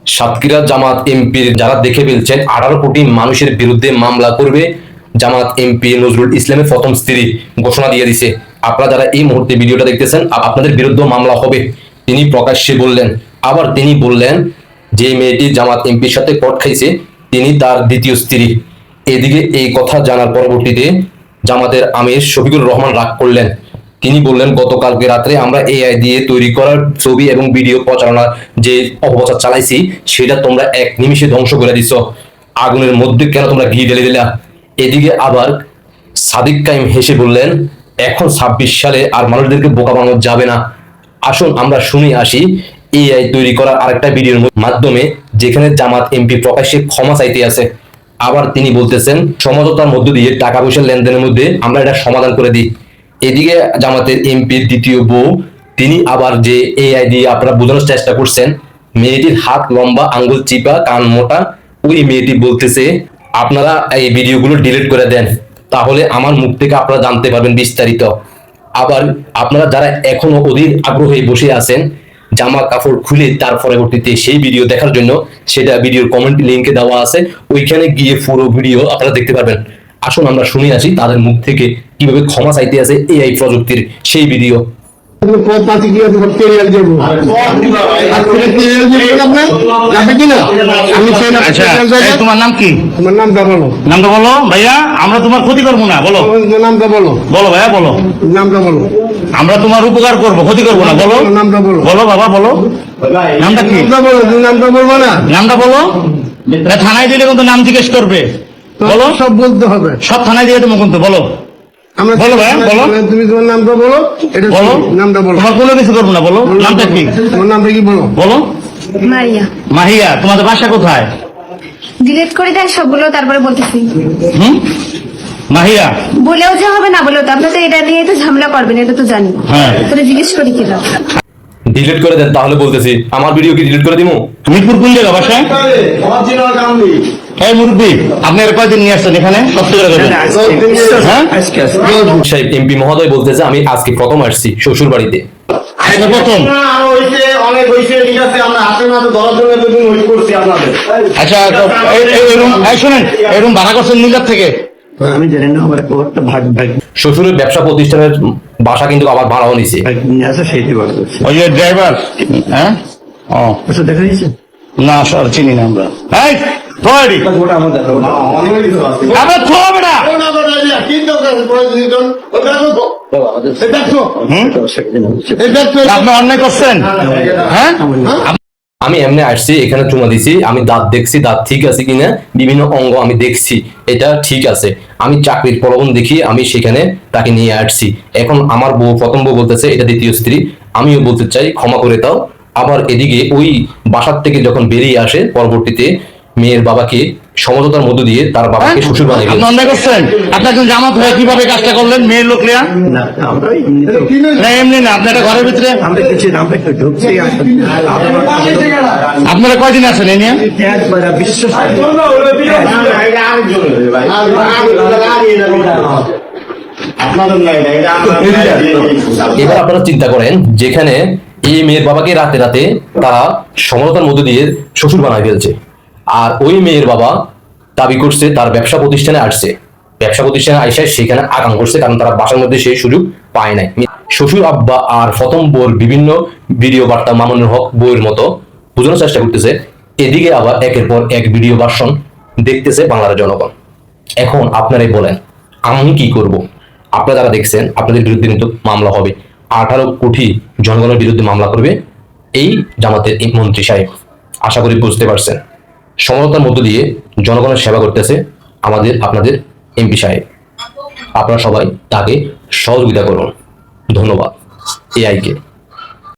সাতক্ষীরা জামাত এমপির যারা দেখে ফেলছেন 18 কোটি মানুষের বিরুদ্ধে মামলা করবে জামাত এমপি নজরুল ইসলামের প্রথম স্ত্রী ঘোষণা দিয়ে দিছে। আপনারা যারা এই মুহূর্তে ভিডিওটা দেখতেছেন আপনাদের বিরুদ্ধে মামলা হবে তিনি প্রকাশ্যে বললেন। আবার তিনি বললেন যে মেয়েটি জামাত এমপির সাথে কট খাইছে তিনি তার দ্বিতীয় স্ত্রী। এদিকে এই কথা জানার পরবর্তীতে জামাতের আমির শফিকুর রহমান রাগ করলেন। তিনি বললেন গতকালকে রাত্রে আমরা এআই দিয়ে তৈরি করার ছবি এবং ভিডিও প্রচারণার যে অপপ্রচার চালাইছি সেটা তোমরা এক নিমিষে ধ্বংস করে দিছো, আগুনের মধ্যে কেন তোমরা ঘি ঢেলে দিলা। এদিকে আবার সাদিক কাইম হেসে বললেন এখন 26 সালে আর মানুষদেরকে বোকা বানানো যাবে না। আসুন আমরা শুনে আসি এআই তৈরি করার আরেকটা ভিডিওর মাধ্যমে যেখানে জামাত এমপি প্রকাশ্যে ক্ষমা চাইতে আছে। আবার তিনি বলতেছেন সমঝোতার মধ্য দিয়ে টাকা পয়সা লেনদেনের মধ্যে আমরা এটা সমাধান করে দিই। এদিকে জামাতের এমপির দ্বিতীয় বউ তিনি আবার যে এআই দিয়ে আপনারা বোঝানোর চেষ্টা করছেন মেয়েটির হাত লম্বা আঙ্গুল চিপা কান মোটা, ওই মেয়েটি বলতেছে আপনারা এই ভিডিওগুলো ডিলিট করে দেন তাহলে আমার মুখ থেকে আপনারা জানতে পারবেন বিস্তারিত। আবার আপনারা যারা এখনো অধীর আগ্রহে বসে আছেন জামা কাপড় খুলে তার পরবর্তীতে সেই ভিডিও দেখার জন্য সেটা ভিডিওর কমেন্ট লিঙ্কে দেওয়া আছে, ওইখানে গিয়ে পুরো ভিডিও আপনারা দেখতে পারবেন। আসুন আমরা শুনে আসি তাদের মুখ থেকে কিভাবে ক্ষমা চাইতে আছে এআই প্রযুক্তির সেই ভিডিও। তোমার নাম কি? তোমার নামটা বলো। নামটা বলো ভাইয়া, আমরা তোমার ক্ষতি করবো না। বলো নামটা বলো। বলো ভাইয়া বলো নামটা বলো। আমরা তোমার উপকার করবো, ক্ষতি করবো না। বলো নামটা বলো। বলো বাবা বলো নামটা কি? নামটা বলবো না। নামটা বলো। থানায় দিলে কিন্তু নাম জিজ্ঞেস করবে। বলো সব বলতে হবে, সব থানায় দিয়ে দেবো কিন্তু। বলো বলো ভাই বলো, তুমি তোমার নামটা বলো। এটা বলো নামটা বলো। তোমার কোনো কিছু করবো না। বলো নামটা কি? তোমার নামটা কি বলো। বলো মারিয়া। মাহিয়া, তোমাদের বাসা কোথায়? ডিলিট করে দেন সবগুলো, তারপরে বলতেছি। মাহিয়া বলেও যে হবে না বলেও তো, আপনার তো এটা নিয়ে তো ঝামেলা করবেন এটা তো জানি। হ্যাঁ তোরে জিজ্ঞেস করি কি দাও ডিলিট করে দেন তাহলে বলতেছি আমার ভিডিও কি ডিলিট করে দিমু? মিরপুর কোন জায়গা বাসায়? এই মুরব্বী আপনি এর কয়দিন নিয়ে আসছেন এখানে? সাহেব এমপি মহোদয় বলতেছে আমি আজকে প্রথম আসছি শ্বশুর বাড়িতে। আচ্ছা শোনেন এরকম ভাড়া করছেন নীলার থেকে? আমি জানি না, আমার একটা ভাগ ভাগ শ্বশুরের ব্যবসা প্রতিষ্ঠানের বাসা কিন্তু আবার ভাড়াও নিছে। ওই যে ড্রাইভার। হ্যাঁ ও দেখা দিয়েছে না স্যার, চিনি না আমরা। আপনি অন্যায় করছেন। হ্যাঁ আমি এমনি আসছি এখানে চুমা দিছি, আমি দাঁত দেখছি দাঁত ঠিক আছে কিনা, বিভিন্ন অঙ্গ আমি দেখছি এটা ঠিক আছে। আমি চাকরির প্রলোভন দেখি আমি সেখানে তাকে নিয়ে আসছি। এখন আমার বউ প্রথম বউ বলতেছে এটা দ্বিতীয় স্ত্রী, আমিও বলতে চাই ক্ষমা করে দাও। আবার এদিকে ওই বাসার থেকে যখন বেরিয়ে আসে পরবর্তীতে মেয়ের বাবাকে সমঝোতার মধ্য দিয়ে তার বাবাকে শ্বশুর বানিয়ে দিলেন। অন্যায় করছেন। আপনার জামাত হয়ে কিভাবে কাজটা করলেন? মেয়ের লোক লিয়া এমনি না, আপনার ঘরের ভিতরে আপনারা কয়দিন আছেন এ নিয়ে? এবার আপনারা চিন্তা করেন যেখানে এই মেয়ের বাবাকে রাতে রাতে তারা সমঝোতার মধ্য দিয়ে শ্বশুর বানায় ফেলছে, আর ওই মেয়ের বাবা দাবি করছে তার ব্যবসা প্রতিষ্ঠানে আসছে, ব্যবসা প্রতিষ্ঠানে আইসা সেখানে আগাম করছে কারণ তারা বাসার মধ্যে সেই সুযোগ পায় নাই। শ্বশুর আব্বা আর প্রথম বউর বিভিন্ন ভিডিও বার্তা মামুনুল হক বইয়ের মতো বোঝানোর চেষ্টা করতেছে, এদিকে আবার একের পর এক ভিডিও ভার্সন দেখতেছে বাংলার জনগণ। এখন আপনারাই বলেন আমি কি করব? আপনারা যারা দেখছেন আপনাদের বিরুদ্ধে কিন্তু মামলা হবে, 18 কোটি জনগণের বিরুদ্ধে মামলা করবে এই জামাতের মন্ত্রী সাহেব। আশা করি বুঝতে পারছেন সমঝোতার মধ্য দিয়ে জনগণের সেবা করতেছে আমাদের আপনাদের এমপি সাহেব। আপনারা সবাই তাকে সহযোগিতা করুন। ধন্যবাদ এআইকে।